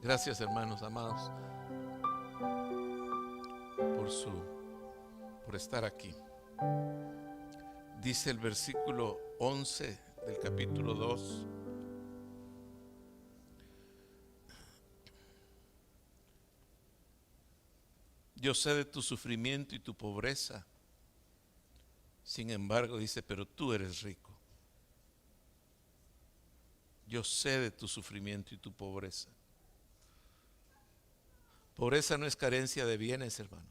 Gracias, hermanos amados, por estar aquí. Dice el versículo 11 del capítulo 2: yo sé de tu sufrimiento y tu pobreza, sin embargo, dice, pero tú eres rico. Yo sé de tu sufrimiento y tu pobreza. Pobreza no es carencia de bienes, hermano.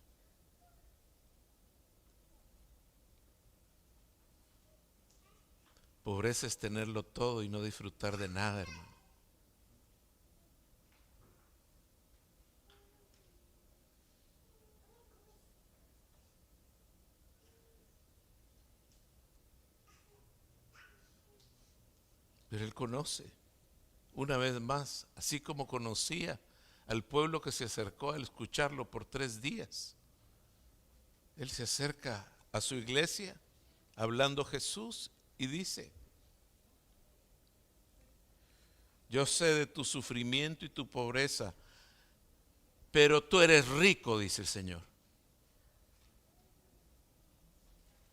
Pobreza es tenerlo todo y no disfrutar de nada, hermano. Pero Él conoce, una vez más, así como conocía al pueblo que se acercó al escucharlo por 3 días. Él se acerca a su iglesia, hablando Jesús, y dice: yo sé de tu sufrimiento y tu pobreza, pero tú eres rico, dice el Señor.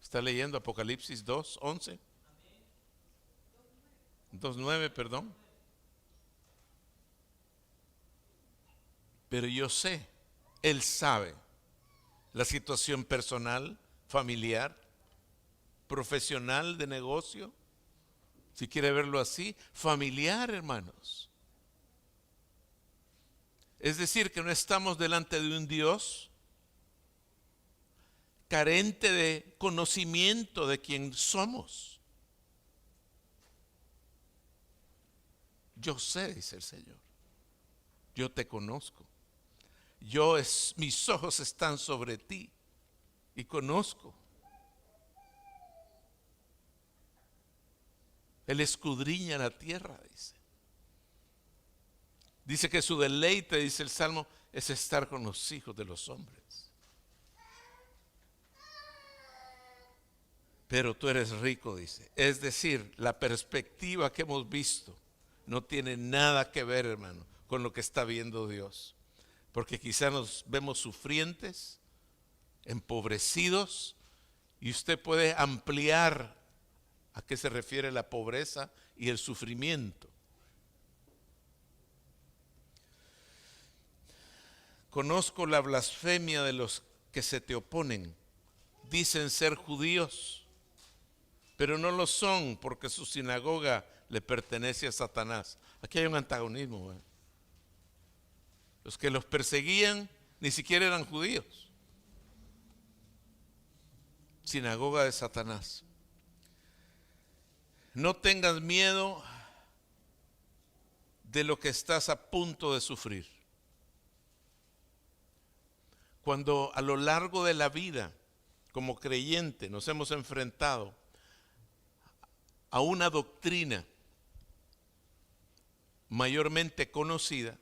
¿Está leyendo Apocalipsis 2:11? 2:9, perdón. Pero yo sé, Él sabe la situación personal, familiar, profesional, de negocio, si quiere verlo así, familiar, hermanos. Es decir, que no estamos delante de un Dios carente de conocimiento de quién somos. Yo sé, dice el Señor, yo te conozco. Mis ojos están sobre ti y conozco. Él escudriña la tierra, dice. Dice que su deleite, dice el Salmo, es estar con los hijos de los hombres. Pero tú eres rico, dice. Es decir, la perspectiva que hemos visto no tiene nada que ver, hermano, con lo que está viendo Dios. Porque quizá nos vemos sufrientes, empobrecidos, y usted puede ampliar a qué se refiere la pobreza y el sufrimiento. Conozco la blasfemia de los que se te oponen. Dicen ser judíos, pero no lo son, porque su sinagoga le pertenece a Satanás. Aquí hay un antagonismo, ¿eh? Los que los perseguían ni siquiera eran judíos. Sinagoga de Satanás. No tengas miedo de lo que estás a punto de sufrir. Cuando a lo largo de la vida, como creyente, nos hemos enfrentado a una doctrina mayormente conocida,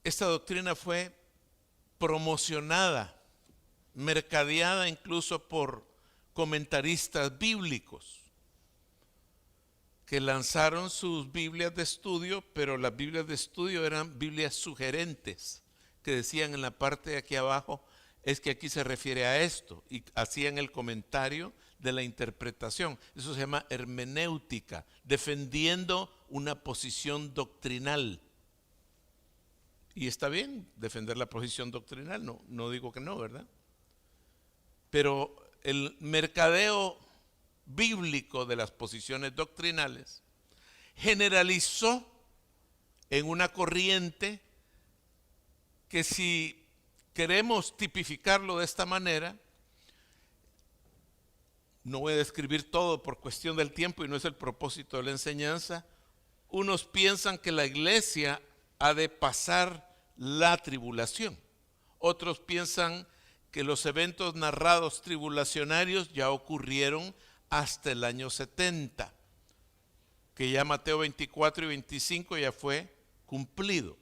esta doctrina fue promocionada, mercadeada incluso por comentaristas bíblicos que lanzaron sus Biblias de estudio, pero las Biblias de estudio eran Biblias sugerentes, que decían en la parte de aquí abajo, es que aquí se refiere a esto, y hacían el comentario de la interpretación. Eso se llama hermenéutica, defendiendo una posición doctrinal. Y está bien defender la posición doctrinal, no digo que no, ¿verdad? Pero el mercadeo bíblico de las posiciones doctrinales generalizó en una corriente que, si queremos tipificarlo de esta manera, no voy a describir todo por cuestión del tiempo y no es el propósito de la enseñanza. Unos piensan que la iglesia ha de pasar la tribulación. Otros piensan que los eventos narrados tribulacionarios ya ocurrieron hasta el año 70, que ya Mateo 24 y 25 ya fue cumplido.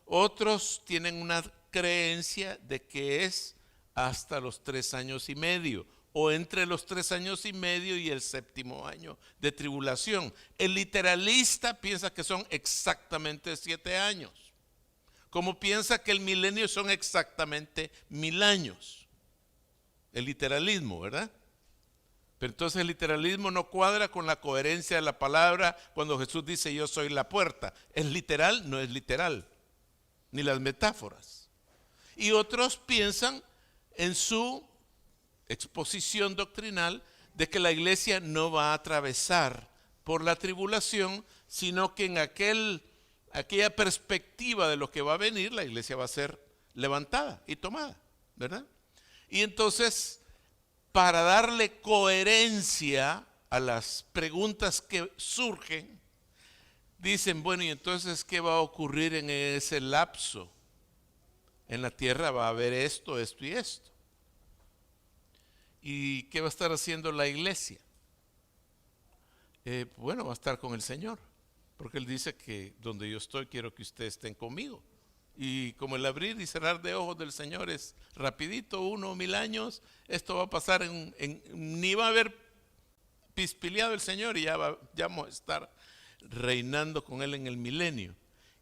Otros tienen una creencia de que es hasta los 3 años y medio, o entre los 3 años y medio y el 7º año de tribulación. El literalista piensa que son exactamente 7 años, como piensa que el milenio son exactamente 1000 años. El literalismo, ¿verdad? Pero entonces el literalismo no cuadra con la coherencia de la palabra cuando Jesús dice yo soy la puerta. ¿Es literal? No es literal, ni las metáforas. Y otros piensan en su exposición doctrinal de que la iglesia no va a atravesar por la tribulación, sino que en aquella perspectiva de lo que va a venir, la iglesia va a ser levantada y tomada, ¿verdad? Y entonces, para darle coherencia a las preguntas que surgen, dicen, bueno, ¿y entonces qué va a ocurrir en ese lapso? En la tierra va a haber esto, esto y esto. ¿Y qué va a estar haciendo la iglesia? Bueno, va a estar con el Señor, porque Él dice que donde yo estoy quiero que ustedes estén conmigo. Y como el abrir y cerrar de ojos del Señor es rapidito, 1 o 1000 años, esto va a pasar ni va a haber pispileado el Señor y ya vamos a estar reinando con Él en el milenio.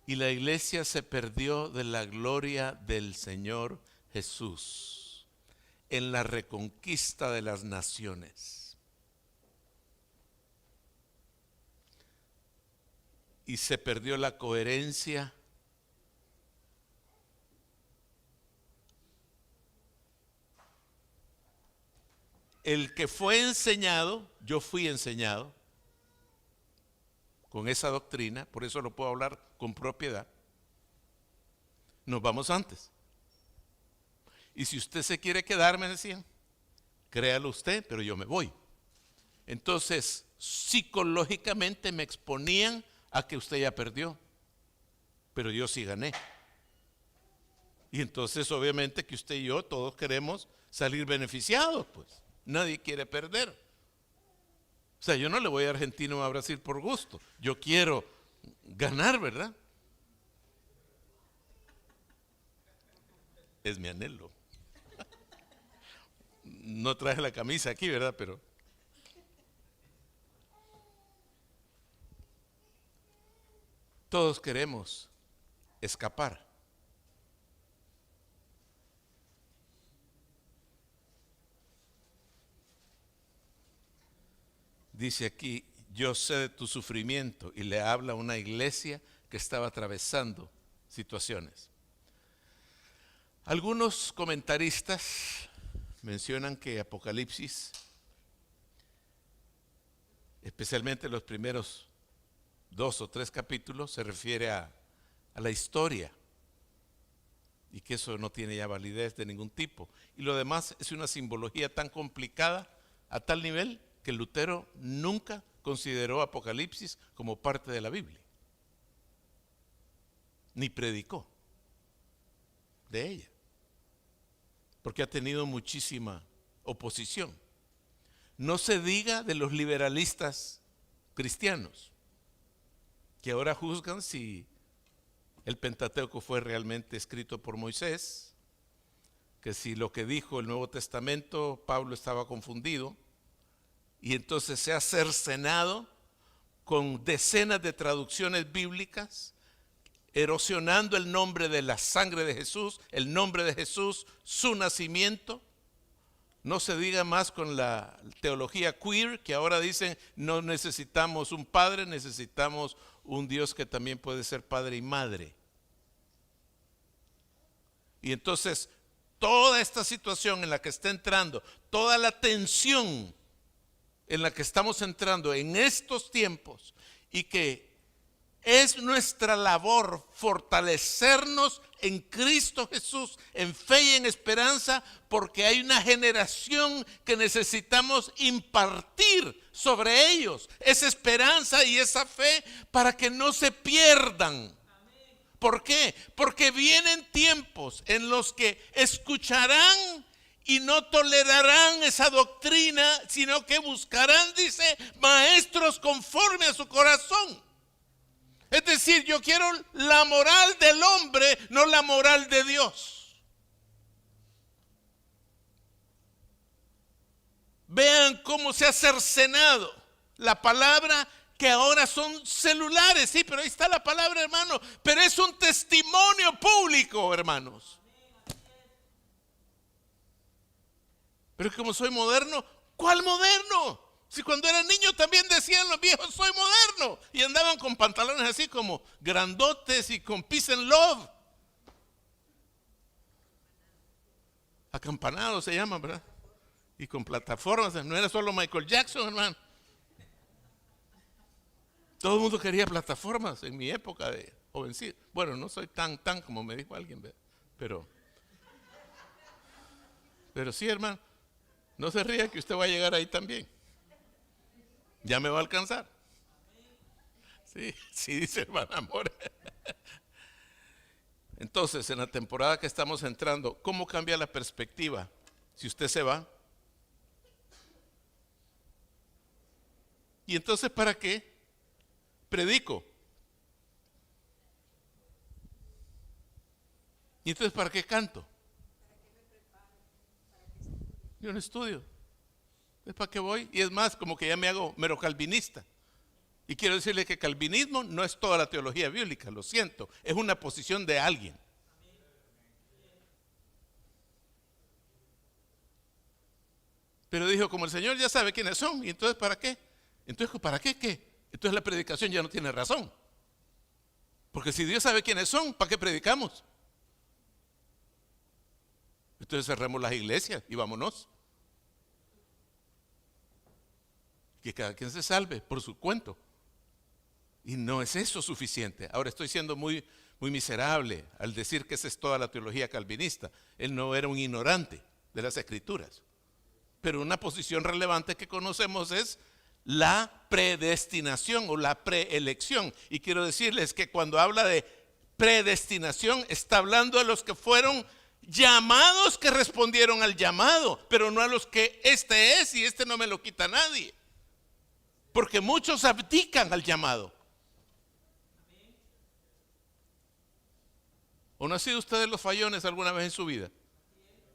Y la iglesia se perdió de la gloria del Señor Jesús en la reconquista de las naciones. Y se perdió la coherencia el que fue enseñado, yo fui enseñado con esa doctrina, por eso lo puedo hablar con propiedad. Nos vamos antes. Y si usted se quiere quedar, me decían, créalo usted, pero yo me voy. Entonces, psicológicamente me exponían a que usted ya perdió, pero yo sí gané. Y entonces, obviamente, que usted y yo todos queremos salir beneficiados, pues. Nadie quiere perder. O sea, yo no le voy a Argentina o a Brasil por gusto. Yo quiero ganar, ¿verdad? Es mi anhelo. No traje la camisa aquí, ¿verdad? Pero todos queremos escapar. Dice aquí, yo sé de tu sufrimiento, y le habla a una iglesia que estaba atravesando situaciones. Algunos comentaristas mencionan que Apocalipsis, especialmente los primeros 2 o 3 capítulos, se refiere a la historia y que eso no tiene ya validez de ningún tipo. Y lo demás es una simbología tan complicada a tal nivel que Lutero nunca consideró Apocalipsis como parte de la Biblia, ni predicó de ella, porque ha tenido muchísima oposición. No se diga de los liberalistas cristianos, que ahora juzgan si el Pentateuco fue realmente escrito por Moisés, que si lo que dijo el Nuevo Testamento, Pablo estaba confundido, y entonces se ha cercenado con decenas de traducciones bíblicas, erosionando el nombre de la sangre de Jesús, el nombre de Jesús, su nacimiento. No se diga más con la teología queer, que ahora dicen no necesitamos un padre, necesitamos un Dios que también puede ser padre y madre. Y entonces toda esta situación en la que está entrando, toda la tensión en la que estamos entrando en estos tiempos, y que es nuestra labor fortalecernos en Cristo Jesús, en fe y en esperanza, porque hay una generación que necesitamos impartir sobre ellos esa esperanza y esa fe para que no se pierdan. ¿Por qué? Porque vienen tiempos en los que escucharán y no tolerarán esa doctrina, sino que buscarán, dice, maestros conforme a su corazón. Es decir, yo quiero la moral del hombre, no la moral de Dios. Vean cómo se ha cercenado la palabra, que ahora son celulares. Sí, pero ahí está la palabra, hermano. Pero es un testimonio público, hermanos. Pero es como soy moderno. ¿Cuál moderno? Si cuando era niño también decían los viejos, soy moderno. Y andaban con pantalones así como grandotes y con peace and love. Acampanados se llaman, ¿verdad? Y con plataformas. No era solo Michael Jackson, hermano. Todo el mundo quería plataformas en mi época de jovencito. Bueno, no soy tan como me dijo alguien, ¿verdad? Pero sí, hermano. No se ría que usted va a llegar ahí también. Ya me va a alcanzar. Sí, dice hermana Amor. Entonces, en la temporada que estamos entrando, ¿cómo cambia la perspectiva si usted se va? Y entonces, ¿para qué predico? ¿Y entonces para qué canto? Yo no estudio. ¿Es para qué voy? Y es más, como que ya me hago mero calvinista. Y quiero decirle que calvinismo no es toda la teología bíblica, lo siento. Es una posición de alguien. Pero dijo, como el Señor ya sabe quiénes son, ¿y entonces para qué? Entonces, ¿para qué qué? Entonces la predicación ya no tiene razón. Porque si Dios sabe quiénes son, ¿para qué predicamos? Entonces cerremos las iglesias y vámonos. Que cada quien se salve por su cuento. Y no es eso suficiente. Ahora estoy siendo muy miserable al decir que esa es toda la teología calvinista. Él no era un ignorante de las escrituras. Pero una posición relevante que conocemos es la predestinación o la preelección. Y quiero decirles que cuando habla de predestinación, está hablando de los que fueron llamados, que respondieron al llamado, pero no a los que este es y este no me lo quita nadie. Porque muchos abdican al llamado. ¿O no ha sido usted de los fallones alguna vez en su vida?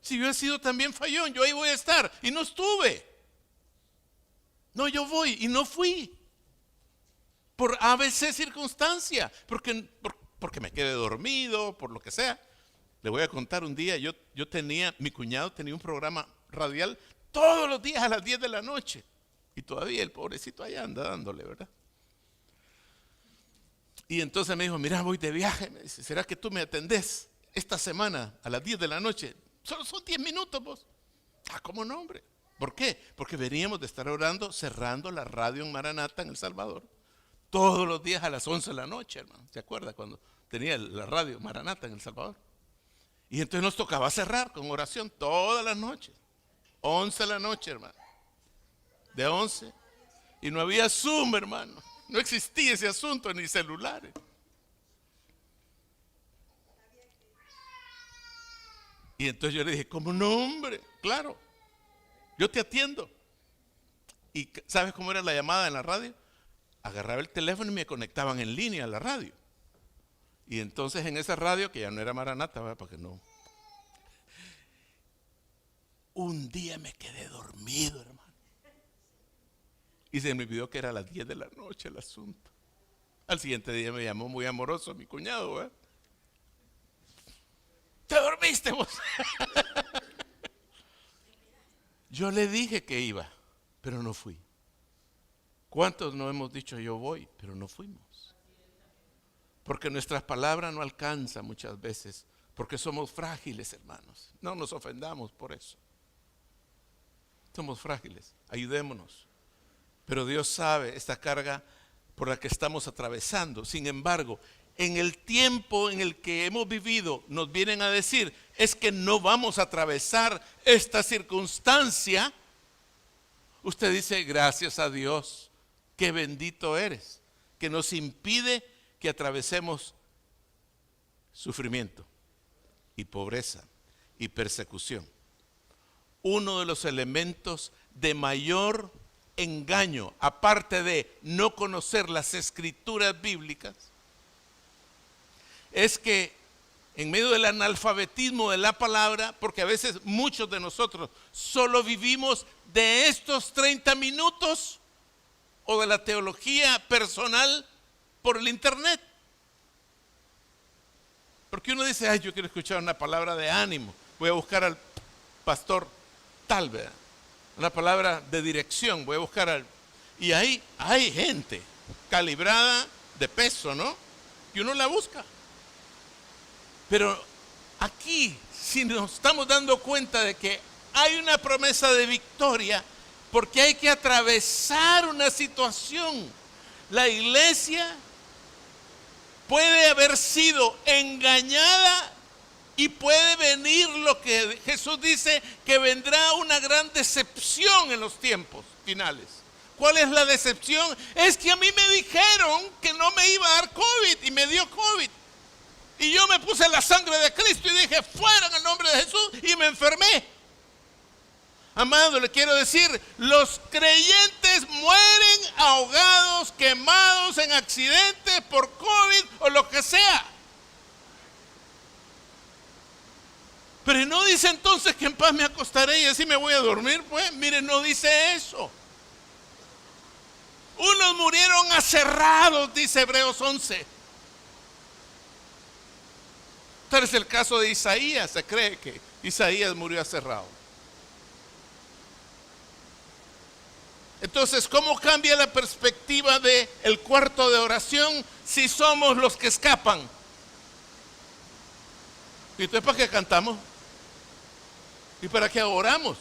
Si yo he sido también fallón, yo ahí voy a estar y no estuve. No, yo voy y no fui. Por ABC circunstancia, porque me quedé dormido, por lo que sea. Le voy a contar un día, mi cuñado tenía un programa radial todos los días a las 10 de la noche. Y todavía el pobrecito allá anda dándole, ¿verdad? Y entonces me dijo, mira, voy de viaje. Me dice, ¿será que tú me atendés esta semana a las 10 de la noche? Solo son 10 minutos vos. ¿Cómo no, hombre? ¿Por qué? Porque veníamos de estar orando, cerrando la radio en Maranata, en El Salvador. Todos los días a las 11 de la noche, hermano. ¿Se acuerda cuando tenía la radio Maranata en El Salvador? Y entonces nos tocaba cerrar con oración todas las noches. 11 de la noche, hermano. De 11. Y no había Zoom, hermano. No existía ese asunto, ni celulares. Y entonces yo le dije, ¿cómo no, hombre? Claro, yo te atiendo. ¿Y sabes cómo era la llamada en la radio? Agarraba el teléfono y me conectaban en línea a la radio. Y entonces en esa radio, que ya no era Maranata, ¿verdad? Porque no. Un día me quedé dormido, hermano. Y se me olvidó que era a las 10 de la noche el asunto. Al siguiente día me llamó muy amoroso mi cuñado, ¿verdad? ¿Te dormiste vos? Yo le dije que iba, pero no fui. ¿Cuántos no hemos dicho yo voy, pero no fuimos? Porque nuestras palabras no alcanzan muchas veces, porque somos frágiles, hermanos. No nos ofendamos por eso. Somos frágiles, ayudémonos. Pero Dios sabe esta carga por la que estamos atravesando. Sin embargo, en el tiempo en el que hemos vivido, nos vienen a decir, es que no vamos a atravesar esta circunstancia. Usted dice, gracias a Dios, qué bendito eres, que nos impide que atravesemos sufrimiento y pobreza y persecución. Uno de los elementos de mayor engaño, aparte de no conocer las escrituras bíblicas, es que en medio del analfabetismo de la palabra, porque a veces muchos de nosotros solo vivimos de estos 30 minutos o de la teología personal por el internet. Porque uno dice, ay, yo quiero escuchar una palabra de ánimo, voy a buscar al pastor tal, ¿verdad? Una palabra de dirección, voy a buscar al... Y ahí hay gente calibrada de peso, ¿no? Y uno la busca. Pero aquí, si nos estamos dando cuenta de que hay una promesa de victoria, porque hay que atravesar una situación. La iglesia puede haber sido engañada y puede venir lo que Jesús dice, que vendrá una gran decepción en los tiempos finales. ¿Cuál es la decepción? Es que a mí me dijeron que no me iba a dar COVID y me dio COVID. Y yo me puse la sangre de Cristo y dije, fuera en el nombre de Jesús, y me enfermé. Amado, le quiero decir, los creyentes mueren ahogados, quemados en accidentes por COVID o lo que sea. Pero no dice entonces que en paz me acostaré y así me voy a dormir. Pues mire, no dice eso. Unos murieron aserrados, dice Hebreos 11. Tal es el caso de Isaías. Se cree que Isaías murió aserrado. Entonces, ¿cómo cambia la perspectiva del cuarto de oración si somos los que escapan? ¿Y entonces para qué cantamos? ¿Y para qué oramos?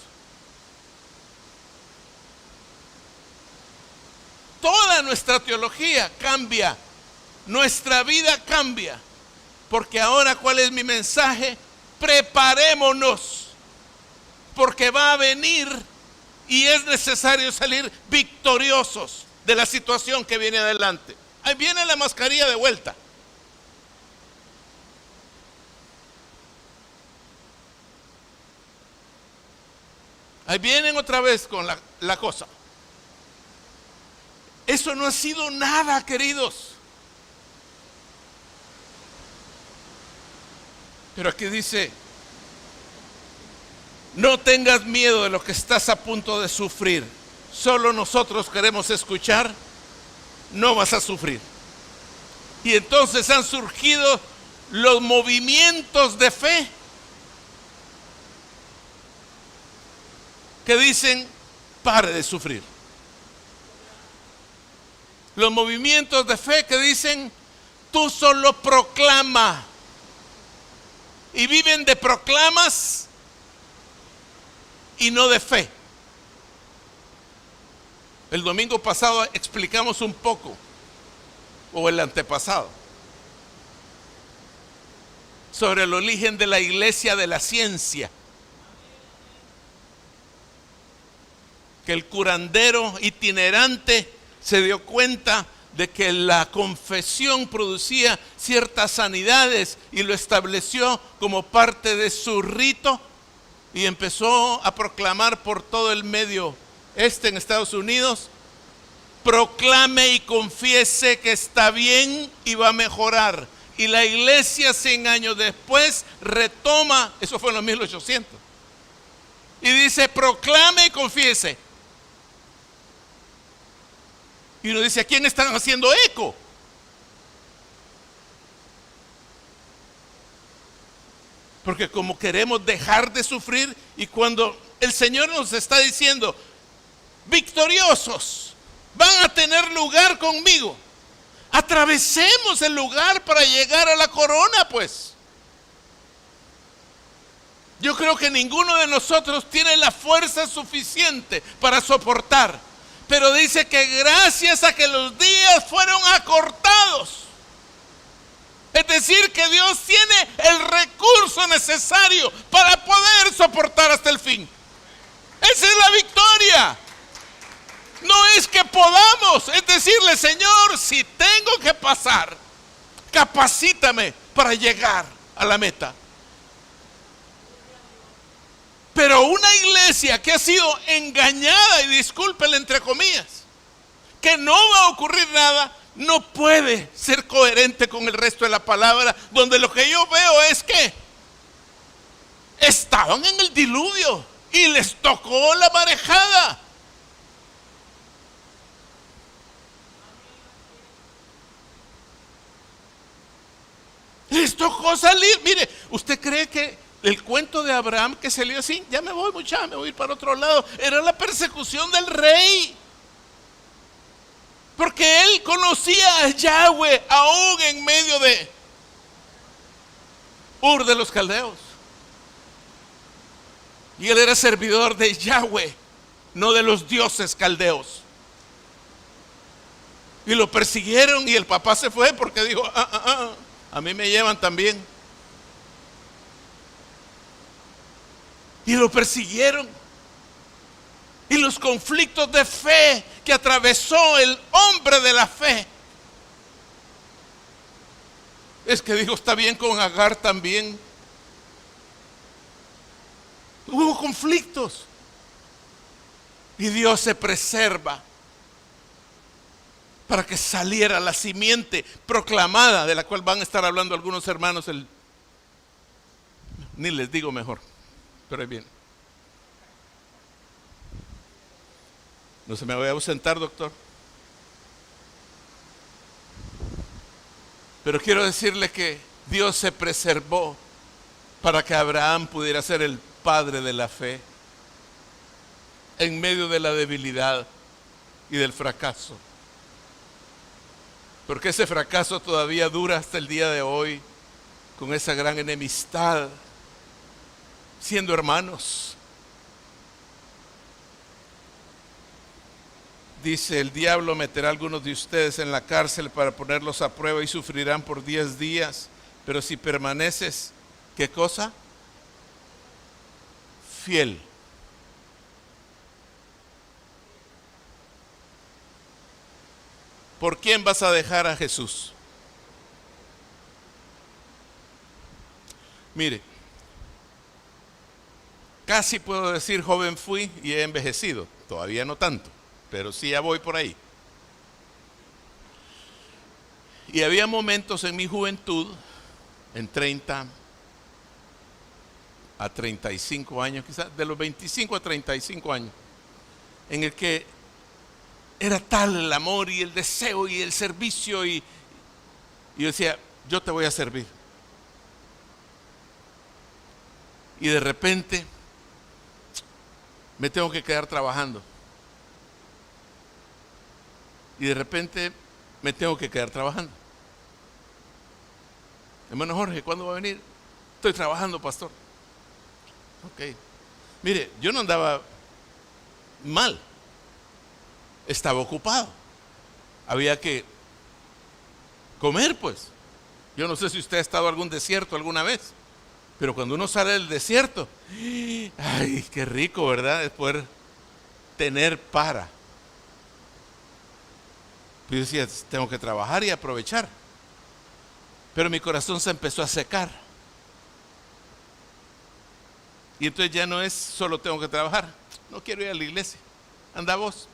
Toda nuestra teología cambia, nuestra vida cambia. Porque ahora, ¿cuál es mi mensaje? Preparémonos, porque va a venir y es necesario salir victoriosos de la situación que viene adelante. Ahí viene la mascarilla de vuelta. Ahí vienen otra vez con la cosa. Eso no ha sido nada, queridos. Pero aquí dice, no tengas miedo de lo que estás a punto de sufrir. Solo nosotros queremos escuchar, no vas a sufrir. Y entonces han surgido los movimientos de fe que dicen, pare de sufrir. Los movimientos de fe que dicen, tú solo proclama. Y viven de proclamas y no de fe. El domingo pasado explicamos un poco, o el antepasado, sobre el origen de la iglesia de la ciencia. Que el curandero itinerante se dio cuenta de que la confesión producía ciertas sanidades y lo estableció como parte de su rito y empezó a proclamar por todo el medio en Estados Unidos, proclame y confiese que está bien y va a mejorar. Y la iglesia 100 años después retoma, eso fue en los 1800, y dice proclame y confiese. Y uno dice, ¿a quién están haciendo eco? Porque como queremos dejar de sufrir, y cuando el Señor nos está diciendo, victoriosos, van a tener lugar conmigo, atravesemos el lugar para llegar a la corona, pues. Yo creo que ninguno de nosotros tiene la fuerza suficiente para soportar. Pero dice que gracias a que los días fueron acortados. Es decir, que Dios tiene el recurso necesario para poder soportar hasta el fin. Esa es la victoria. No es que podamos, es decirle, Señor, si tengo que pasar, capacítame para llegar a la meta. Pero una iglesia que ha sido engañada, y discúlpenle entre comillas, que no va a ocurrir nada, no puede ser coherente con el resto de la palabra, donde lo que yo veo es que estaban en el diluvio y les tocó la marejada. Les tocó salir. Mire, ¿usted cree que el cuento de Abraham que salió así, ya me voy muchacha, me voy a ir para otro lado, era la persecución del rey? Porque él conocía a Yahweh aún en medio de Ur de los Caldeos. Y él era servidor de Yahweh, no de los dioses caldeos. Y lo persiguieron y el papá se fue porque dijo, a mí me llevan también. Y lo persiguieron. Y los conflictos de fe que atravesó el hombre de la fe. Es que dijo, está bien con Agar también. Hubo conflictos. Y Dios se preserva para que saliera la simiente proclamada, de la cual van a estar hablando algunos hermanos. Ni les digo mejor, pero ahí viene. No se me voy a ausentar, doctor. Pero quiero decirle que Dios se preservó para que Abraham pudiera ser el padre de la fe en medio de la debilidad y del fracaso. Porque ese fracaso todavía dura hasta el día de hoy, con esa gran enemistad, siendo hermanos. Dice, el diablo meterá a algunos de ustedes en la cárcel para ponerlos a prueba y sufrirán por 10 días. Pero si permaneces, ¿qué cosa? Fiel. ¿Por quién vas a dejar a Jesús? Mire, casi puedo decir joven fui y he envejecido. Todavía no tanto, pero sí ya voy por ahí. Y había momentos en mi juventud, en 30 a 35 años, quizás de los 25 a 35 años, en el que era tal el amor y el deseo y el servicio y yo decía, yo te voy a servir. Y de repente me tengo que quedar trabajando. Y de repente me tengo que quedar trabajando. Hermano Jorge, ¿cuándo va a venir? Estoy trabajando, pastor. Ok. Mire, yo no andaba mal. Estaba ocupado. Había que comer, pues. Yo no sé si usted ha estado en algún desierto alguna vez, pero cuando uno sale del desierto, ay, qué rico, ¿verdad? Es poder tener para. Yo decía, tengo que trabajar y aprovechar. Pero mi corazón se empezó a secar. Y entonces ya no es solo tengo que trabajar. No quiero ir a la iglesia. Anda vos.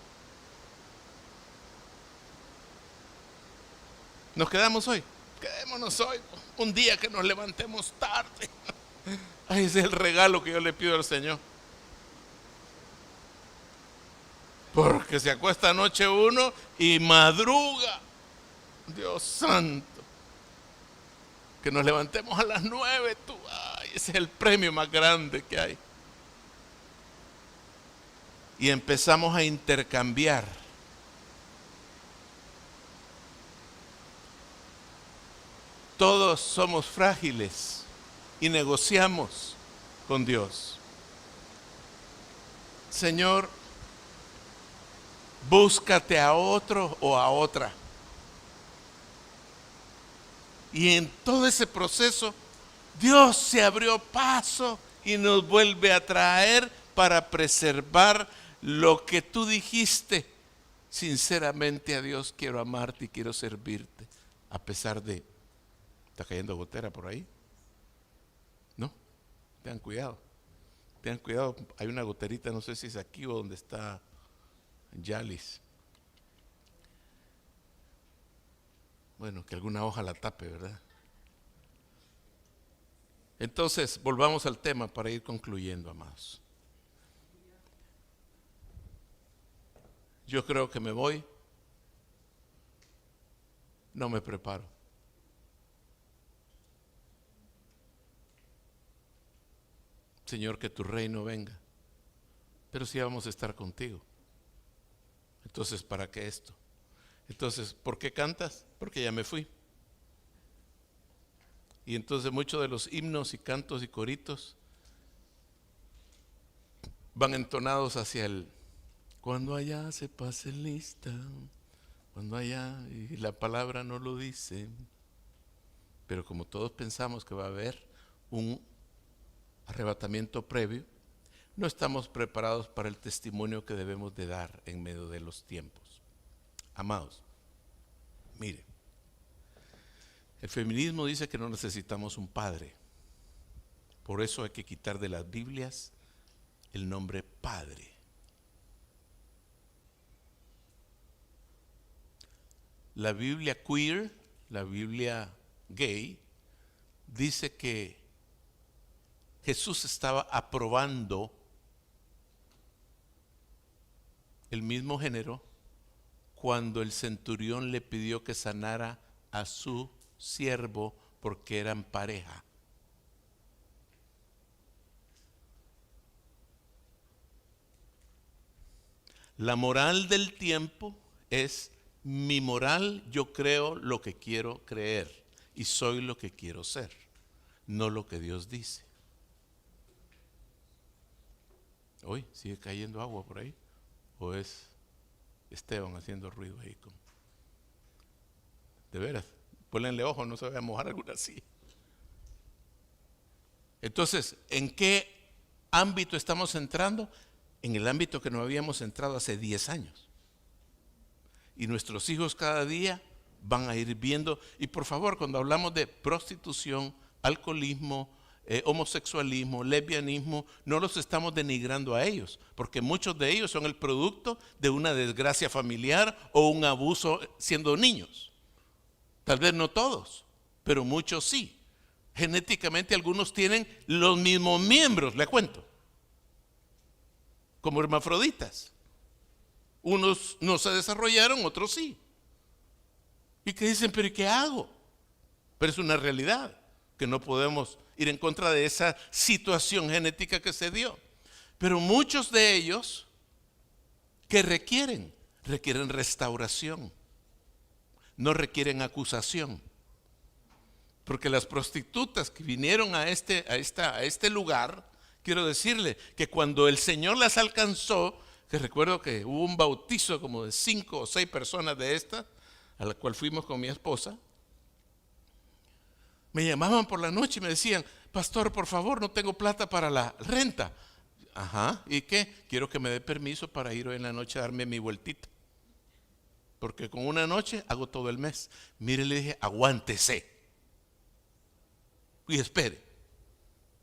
Nos quedamos hoy. Quedémonos hoy. Un día que nos levantemos tarde. Ay, ese es el regalo que yo le pido al Señor. Porque se acuesta anoche uno y madruga. Dios santo. Que nos levantemos a las 9. Ay, ese es el premio más grande que hay. Y empezamos a intercambiar. Todos somos frágiles y negociamos con Dios. Señor, búscate a otro o a otra. Y en todo ese proceso, Dios se abrió paso y nos vuelve a traer para preservar lo que tú dijiste. Sinceramente a Dios quiero amarte y quiero servirte, a pesar de... ¿Está cayendo gotera por ahí? No, tengan cuidado. Tengan cuidado, hay una goterita, no sé si es aquí o donde está Yalis. Bueno, que alguna hoja la tape, ¿verdad? Entonces, volvamos al tema para ir concluyendo, amados. Yo creo que me voy, no me preparo. Señor, que tu reino venga, pero sí vamos a estar contigo. Entonces, ¿para qué esto? Entonces, ¿por qué cantas? Porque ya me fui. Y entonces muchos de los himnos y cantos y coritos van entonados hacia el cuando allá se pase lista, cuando allá, y la palabra no lo dice. Pero como todos pensamos que va a haber un arrebatamiento previo, no estamos preparados para el testimonio que debemos de dar en medio de los tiempos. Amados, miren, el feminismo dice que no necesitamos un padre. Por eso hay que quitar de las Biblias el nombre padre. La Biblia queer, la Biblia gay, dice que Jesús estaba aprobando el mismo género cuando el centurión le pidió que sanara a su siervo porque eran pareja. La moral del tiempo es mi moral, yo creo lo que quiero creer y soy lo que quiero ser, no lo que Dios dice. Hoy sigue cayendo agua por ahí, o es Esteban haciendo ruido ahí. De veras, ponle ojo, no se vaya a mojar alguna así. Entonces, ¿en qué ámbito estamos entrando? En el ámbito que no habíamos entrado hace 10 años. Y nuestros hijos cada día van a ir viendo. Y por favor, cuando hablamos de prostitución, alcoholismo, homosexualismo, lesbianismo, no los estamos denigrando a ellos, porque muchos de ellos son el producto de una desgracia familiar o un abuso siendo niños. Tal vez no todos, pero muchos sí. Genéticamente algunos tienen los mismos miembros, le cuento, como hermafroditas. Unos no se desarrollaron, otros sí. Y que dicen, pero ¿y qué hago? Pero es una realidad que no podemos ir en contra de esa situación genética que se dio. Pero muchos de ellos que requieren restauración, no requieren acusación. Porque las prostitutas que vinieron a este lugar, quiero decirle que cuando el Señor las alcanzó, que recuerdo que hubo un bautizo como de 5 o 6 personas de estas, a la cual fuimos con mi esposa, me llamaban por la noche y me decían, pastor, por favor, no tengo plata para la renta. Ajá, ¿y qué? Quiero que me dé permiso para ir hoy en la noche a darme mi vueltita. Porque con una noche hago todo el mes. Mire, le dije, aguántese. Y espere.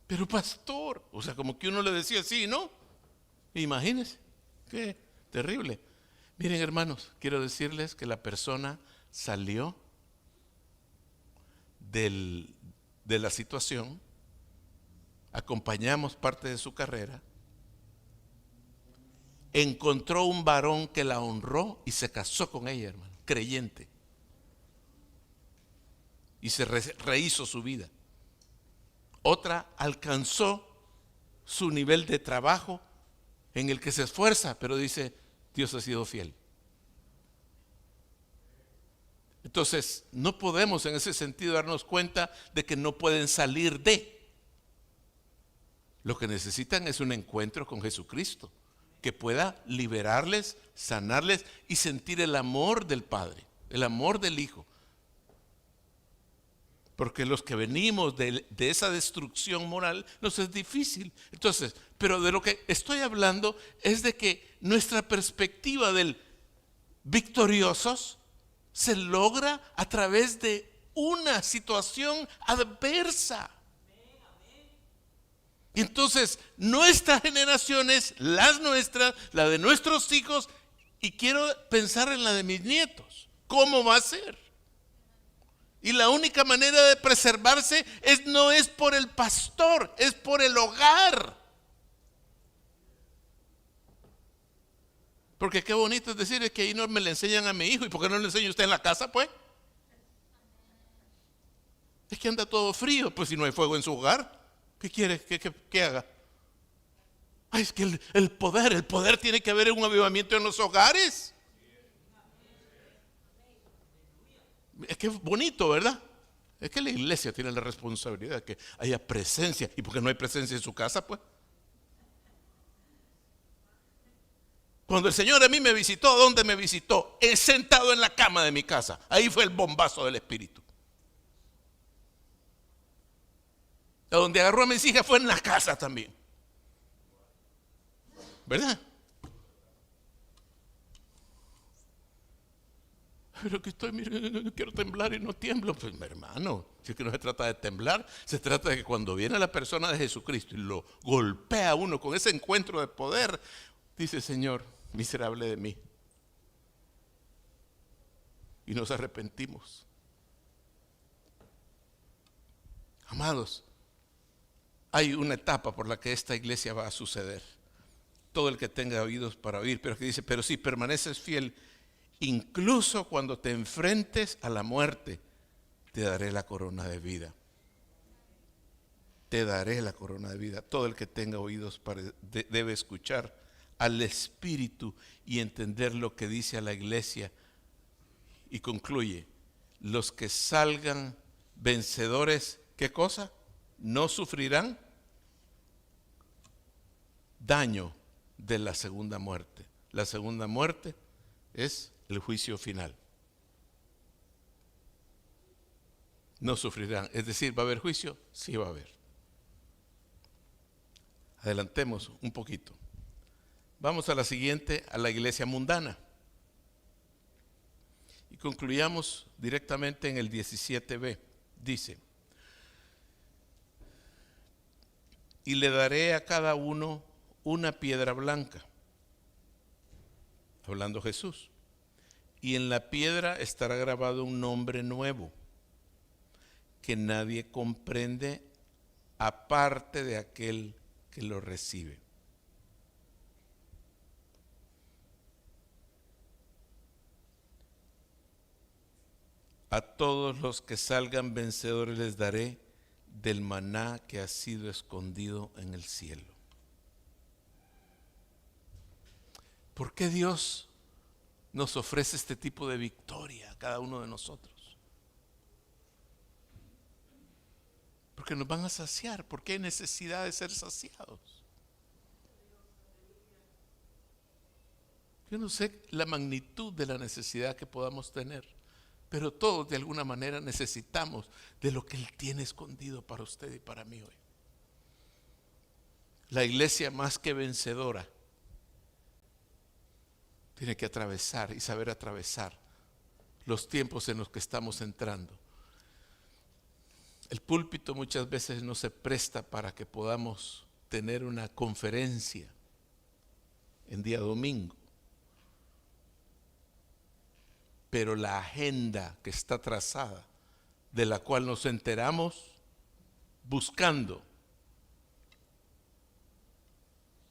Pero pastor, o sea, como que uno le decía así, ¿no? Imagínense, qué terrible. Miren, hermanos, quiero decirles que la persona salió de la situación, acompañamos parte de su carrera, encontró un varón que la honró y se casó con ella, hermano, creyente, y se rehizo su vida. Otra alcanzó su nivel de trabajo en el que se esfuerza, pero dice, Dios ha sido fiel. Entonces, no podemos en ese sentido darnos cuenta de que no pueden salir de. Lo que necesitan es un encuentro con Jesucristo, que pueda liberarles, sanarles y sentir el amor del Padre, el amor del Hijo. Porque los que venimos de esa destrucción moral nos es difícil. Entonces, pero de lo que estoy hablando es de que nuestra perspectiva del victoriosos se logra a través de una situación adversa. Y entonces nuestras generaciones, las nuestras, la de nuestros hijos, y quiero pensar en la de mis nietos. ¿Cómo va a ser? Y la única manera de preservarse no es por el pastor, es por el hogar. Porque qué bonito es decir es que ahí no me le enseñan a mi hijo. ¿Y por qué no le enseña usted en la casa, pues? Es que anda todo frío. Pues si no hay fuego en su hogar, ¿qué quiere que haga? Ay, es que el poder tiene que haber un avivamiento en los hogares. Es que es bonito, ¿verdad? Es que la iglesia tiene la responsabilidad de que haya presencia. ¿Y por qué no hay presencia en su casa, pues? Cuando el Señor a mí me visitó, ¿dónde me visitó? He sentado en la cama de mi casa. Ahí fue el bombazo del Espíritu. A donde agarró a mis hijas fue en la casa también. ¿Verdad? Pero que estoy, mire, no quiero temblar y no tiemblo. Pues mi hermano, si es que no se trata de temblar, se trata de que cuando viene la persona de Jesucristo y lo golpea a uno con ese encuentro de poder, dice: Señor, miserable de mí. Y nos arrepentimos. Amados, hay una etapa por la que esta iglesia va a suceder. Todo el que tenga oídos para oír, pero que dice: pero si permaneces fiel, incluso cuando te enfrentes a la muerte, te daré la corona de vida. Te daré la corona de vida. Todo el que tenga oídos debe escuchar al Espíritu y entender lo que dice a la iglesia. Y concluye: los que salgan vencedores, ¿qué cosa? No sufrirán daño de la segunda muerte. La segunda muerte es el juicio final. No sufrirán. Es decir, ¿va a haber juicio? Sí va a haber. Adelantemos un poquito. Vamos a la siguiente, a la iglesia mundana. Y concluyamos directamente en el 17b. Dice: y le daré a cada uno una piedra blanca. Hablando Jesús. Y en la piedra estará grabado un nombre nuevo que nadie comprende aparte de aquel que lo recibe. A todos los que salgan vencedores les daré del maná que ha sido escondido en el cielo. ¿Por qué Dios nos ofrece este tipo de victoria a cada uno de nosotros? Porque nos van a saciar, porque hay necesidad de ser saciados. Yo no sé la magnitud de la necesidad que podamos tener, pero todos de alguna manera necesitamos de lo que Él tiene escondido para usted y para mí hoy. La iglesia, más que vencedora, tiene que atravesar y saber atravesar los tiempos en los que estamos entrando. El púlpito muchas veces no se presta para que podamos tener una conferencia en día domingo. Pero la agenda que está trazada, de la cual nos enteramos buscando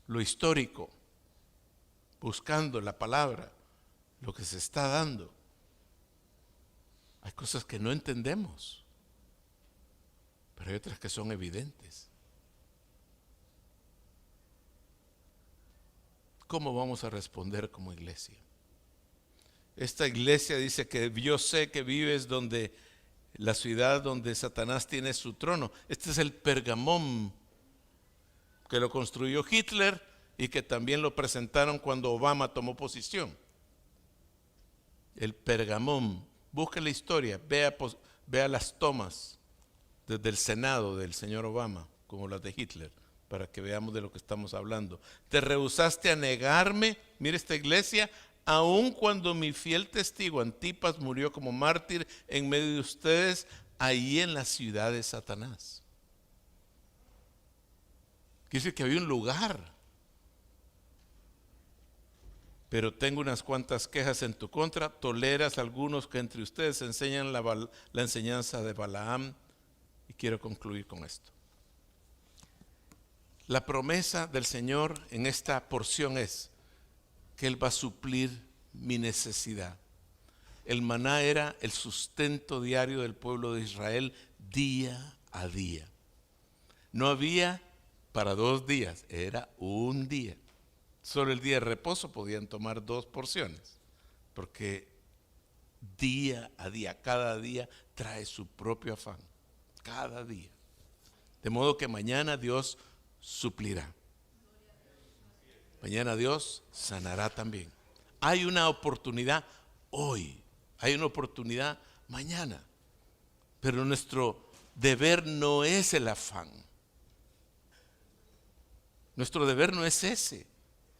lo histórico, buscando la palabra, lo que se está dando. Hay cosas que no entendemos, pero hay otras que son evidentes. ¿Cómo vamos a responder como iglesia? Esta iglesia dice que yo sé que vives donde la ciudad donde Satanás tiene su trono. Este es el Pergamón, que lo construyó Hitler y que también lo presentaron cuando Obama tomó posición. El Pergamón. Busque la historia, vea las tomas desde el Senado del señor Obama, como las de Hitler, para que veamos de lo que estamos hablando. Te rehusaste a negarme, mire esta iglesia, aun cuando mi fiel testigo Antipas murió como mártir en medio de ustedes, ahí en la ciudad de Satanás. Quiere decir que había un lugar pero tengo unas cuantas quejas en tu contra. Toleras a algunos que entre ustedes enseñan la enseñanza de Balaam. Y quiero concluir con esto. La promesa del Señor en esta porción es que Él va a suplir mi necesidad. El maná era el sustento diario del pueblo de Israel día a día. No había para 2 días, era un día. Solo el día de reposo podían tomar 2 porciones, porque día a día, cada día trae su propio afán, cada día. De modo que mañana Dios suplirá. Mañana Dios sanará también. Hay una oportunidad hoy, hay una oportunidad mañana, pero nuestro deber no es el afán. Nuestro deber no es ese,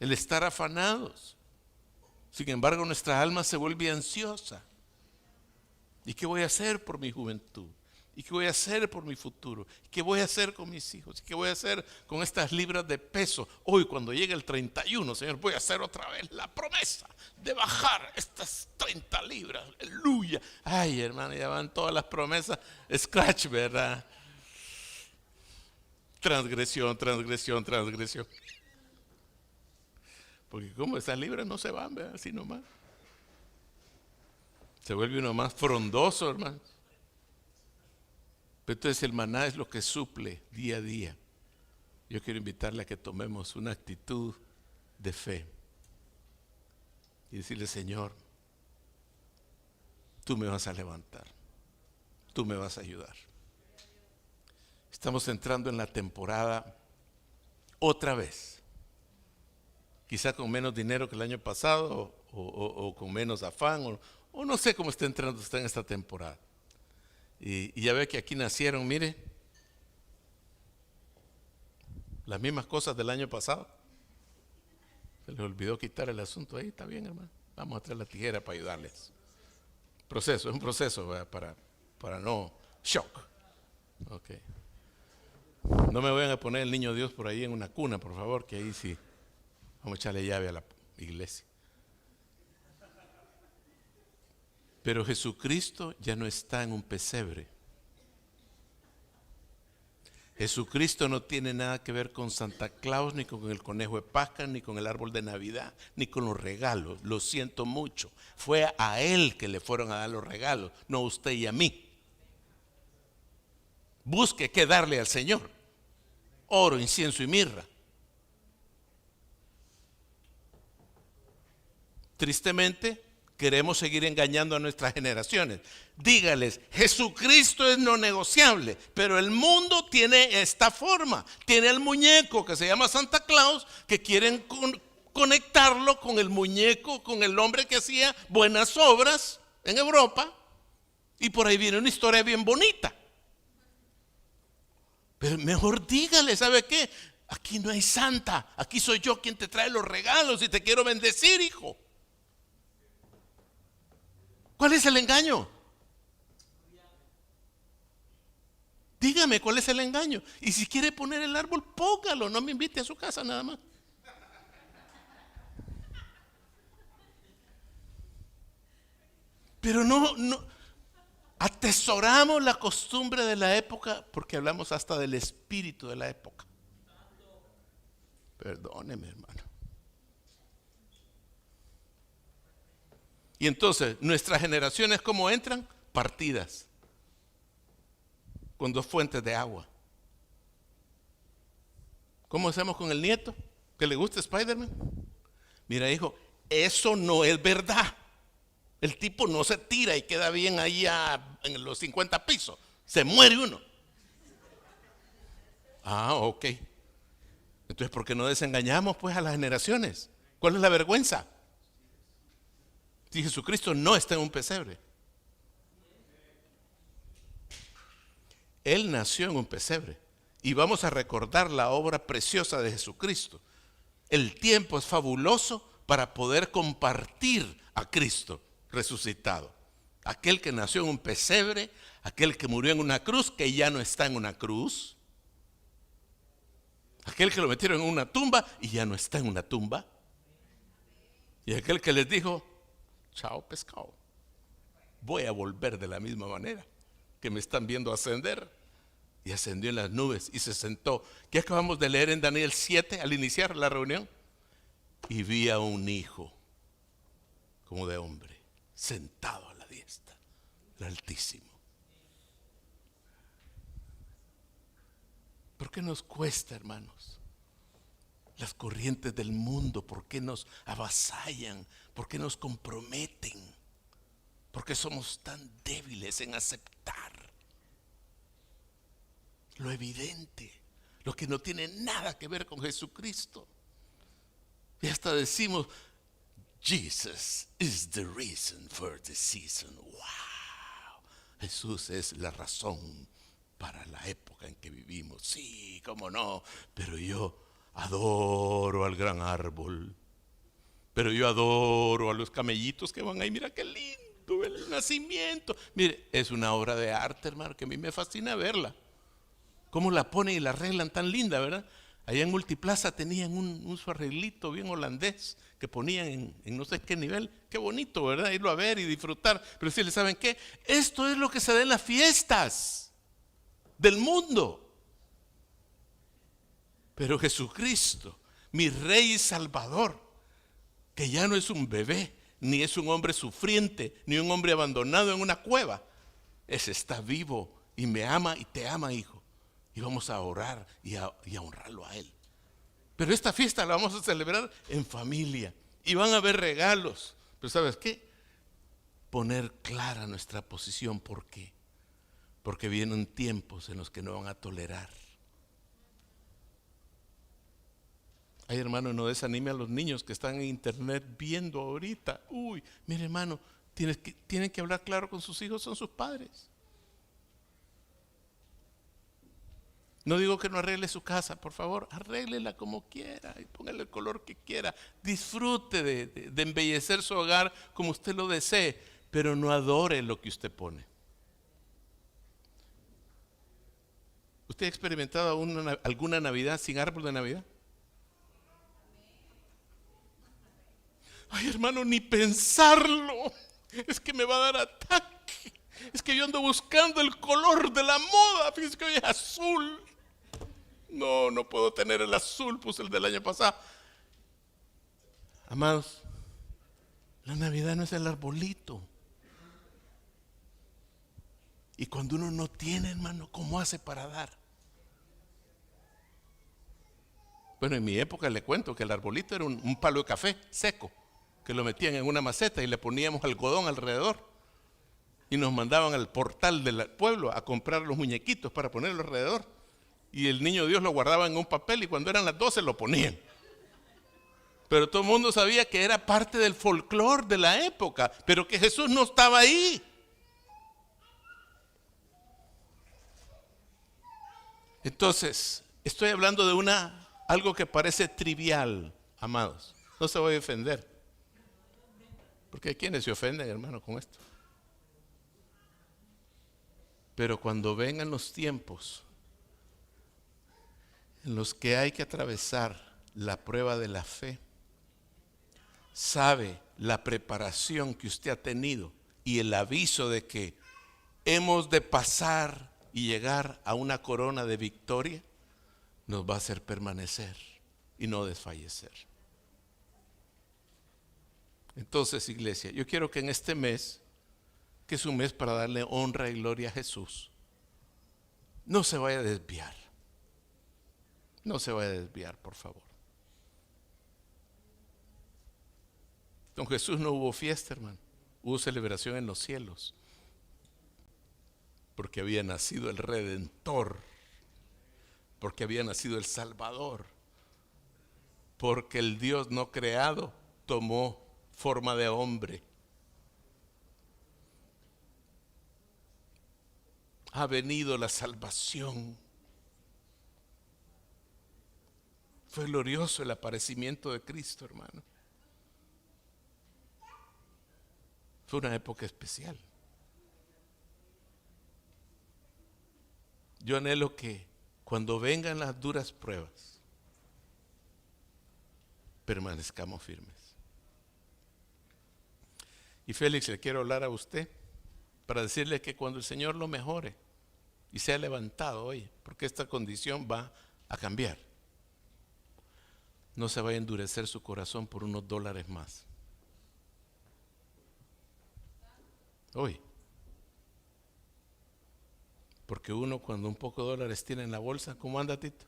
el estar afanados. Sin embargo, nuestra alma se vuelve ansiosa. ¿Y qué voy a hacer por mi juventud? ¿Y qué voy a hacer por mi futuro? ¿Qué voy a hacer con mis hijos? ¿Qué voy a hacer con estas libras de peso? Hoy, cuando llegue el 31, Señor, voy a hacer otra vez la promesa de bajar estas 30 libras. Aleluya. Ay, hermano, ya van todas las promesas. Scratch, ¿verdad? Transgresión, transgresión, transgresión. Porque como esas libras no se van, ¿verdad? Así nomás. Se vuelve uno más frondoso, hermano. Pero entonces el maná es lo que suple día a día. Yo quiero invitarle a que tomemos una actitud de fe y decirle: Señor, tú me vas a levantar, tú me vas a ayudar. Estamos entrando en la temporada otra vez, quizá con menos dinero que el año pasado o con menos afán o no sé cómo está entrando usted en esta temporada. Y ya ve que aquí nacieron, mire, las mismas cosas del año pasado. Se les olvidó quitar el asunto ahí. Está bien, hermano, vamos a traer la tijera para ayudarles. Proceso, es un proceso, ¿verdad? Para no shock. Okay. No me vayan a poner el niño Dios por ahí en una cuna, por favor, que ahí sí vamos a echarle llave a la iglesia. Pero Jesucristo ya no está en un pesebre. Jesucristo no tiene nada que ver con Santa Claus, ni con el conejo de Pascua, ni con el árbol de Navidad, ni con los regalos. Lo siento mucho. Fue a Él que le fueron a dar los regalos, no a usted y a mí. Busque qué darle al Señor: oro, incienso y mirra. Tristemente, queremos seguir engañando a nuestras generaciones. Dígales: Jesucristo es no negociable, pero el mundo tiene esta forma. Tiene el muñeco que se llama Santa Claus, que quieren conectarlo con el muñeco, con el hombre que hacía buenas obras en Europa. Y por ahí viene una historia bien bonita. Pero mejor dígale: ¿sabe qué? Aquí no hay santa, aquí soy yo quien te trae los regalos y te quiero bendecir, hijo. ¿Cuál es el engaño? Dígame cuál es el engaño. Y si quiere poner el árbol, póngalo, no me invite a su casa nada más. Pero no atesoramos la costumbre de la época, porque hablamos hasta del espíritu de la época. Perdóneme, hermano. Y entonces, nuestras generaciones, ¿cómo entran? Partidas, con 2 fuentes de agua. ¿Cómo hacemos con el nieto que le gusta Spider-Man? Mira, hijo, eso no es verdad. El tipo no se tira y queda bien ahí en los 50 pisos. Se muere uno. Ah, ok. Entonces, ¿por qué no desengañamos pues a las generaciones? ¿Cuál es la vergüenza? Si Jesucristo no está en un pesebre. Él nació en un pesebre. Y vamos a recordar la obra preciosa de Jesucristo. El tiempo es fabuloso para poder compartir a Cristo resucitado. Aquel que nació en un pesebre, aquel que murió en una cruz, que ya no está en una cruz. Aquel que lo metieron en una tumba y ya no está en una tumba. Y aquel que les dijo, chao pescado, voy a volver de la misma manera que me están viendo ascender. Y ascendió en las nubes y se sentó. ¿Qué acabamos de leer en Daniel 7 al iniciar la reunión? Y vi a un hijo como de hombre sentado a la diestra del Altísimo. ¿Por qué nos cuesta, hermanos? Las corrientes del mundo, ¿por qué nos avasallan? ¿Por qué nos comprometen? ¿Por qué somos tan débiles en aceptar lo evidente, lo que no tiene nada que ver con Jesucristo? Y hasta decimos, Jesus is the reason for the season. Wow, Jesús es la razón para la época en que vivimos. Sí, cómo no, pero yo adoro al gran árbol, pero yo adoro a los camellitos que van ahí. Mira qué lindo el nacimiento. Mire, es una obra de arte, hermano, que a mí me fascina verla. Cómo la ponen y la arreglan tan linda, ¿verdad? Allá en Multiplaza tenían un su arreglito bien holandés que ponían en no sé qué nivel. Qué bonito, ¿verdad? Irlo a ver y disfrutar. Pero si le saben qué, esto es lo que se da en las fiestas del mundo. Pero Jesucristo, mi Rey y Salvador, que ya no es un bebé, ni es un hombre sufriente, ni un hombre abandonado en una cueva. Ese está vivo y me ama y te ama, hijo. Y vamos a orar y a honrarlo a Él. Pero esta fiesta la vamos a celebrar en familia. Y van a haber regalos. Pero ¿sabes qué? Poner clara nuestra posición. ¿Por qué? Porque vienen tiempos en los que no van a tolerar. Ay, hermano, no desanime a los niños que están en internet viendo ahorita. Uy, mire, hermano, tienen que hablar claro con sus hijos, son sus padres. No digo que no arregle su casa, por favor, arréglela como quiera y póngale el color que quiera. Disfrute de embellecer su hogar como usted lo desee, pero no adore lo que usted pone. ¿Usted ha experimentado alguna Navidad sin árbol de Navidad? Ay, hermano, ni pensarlo. Es que me va a dar ataque. Es que yo ando buscando el color de la moda. Fíjense que hoy es azul. No puedo tener el azul, puse el del año pasado. Amados, la Navidad no es el arbolito. Y cuando uno no tiene, hermano, ¿cómo hace para dar? Bueno, en mi época le cuento que el arbolito era un palo de café seco, que lo metían en una maceta y le poníamos algodón alrededor. Y nos mandaban al portal del pueblo a comprar los muñequitos para ponerlo alrededor. Y el niño Dios lo guardaba en un papel y cuando eran las 12 lo ponían. Pero todo el mundo sabía que era parte del folclore de la época, pero que Jesús no estaba ahí. Entonces, estoy hablando de algo que parece trivial, amados. No se voy a ofender. Porque hay quienes se ofenden, hermano, con esto. Pero cuando vengan los tiempos en los que hay que atravesar la prueba de la fe, sabe la preparación que usted ha tenido y el aviso de que hemos de pasar y llegar a una corona de victoria, nos va a hacer permanecer y no desfallecer. Entonces, iglesia, yo quiero que en este mes, que es un mes para darle honra y gloria a Jesús, no se vaya a desviar. No se vaya a desviar, por favor. Con Jesús no hubo fiesta, hermano. Hubo celebración en los cielos. Porque había nacido el Redentor. Porque había nacido el Salvador. Porque el Dios no creado tomó forma de hombre. Ha venido la salvación. Fue glorioso el aparecimiento de Cristo, hermano. Fue una época especial. Yo anhelo que cuando vengan las duras pruebas, permanezcamos firmes. Y Félix, le quiero hablar a usted para decirle que cuando el Señor lo mejore y sea levantado hoy, porque esta condición va a cambiar, no se va a endurecer su corazón por unos dólares más. Hoy. Porque uno cuando un poco de dólares tiene en la bolsa, ¿cómo anda, Tito?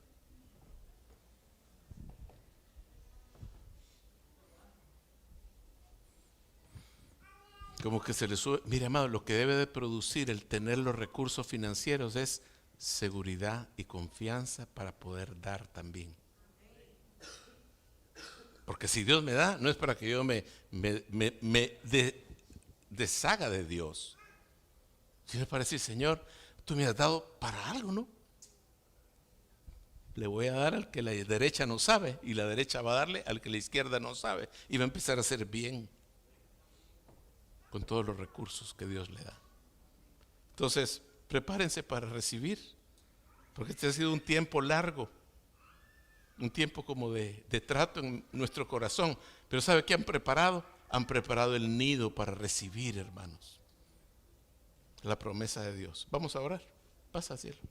Como que se le sube. Mire, amado, lo que debe de producir el tener los recursos financieros es seguridad y confianza para poder dar también. Porque si Dios me da, no es para que yo me deshaga de Dios. Sino para decir, Señor, tú me has dado para algo, ¿no? Le voy a dar al que la derecha no sabe, y la derecha va a darle al que la izquierda no sabe, y va a empezar a hacer bien con todos los recursos que Dios le da. Entonces, prepárense para recibir, porque este ha sido un tiempo largo, un tiempo como de trato en nuestro corazón. Pero ¿sabe qué han preparado? Han preparado el nido para recibir, hermanos, la promesa de Dios. Vamos a orar. Pasa, cielo.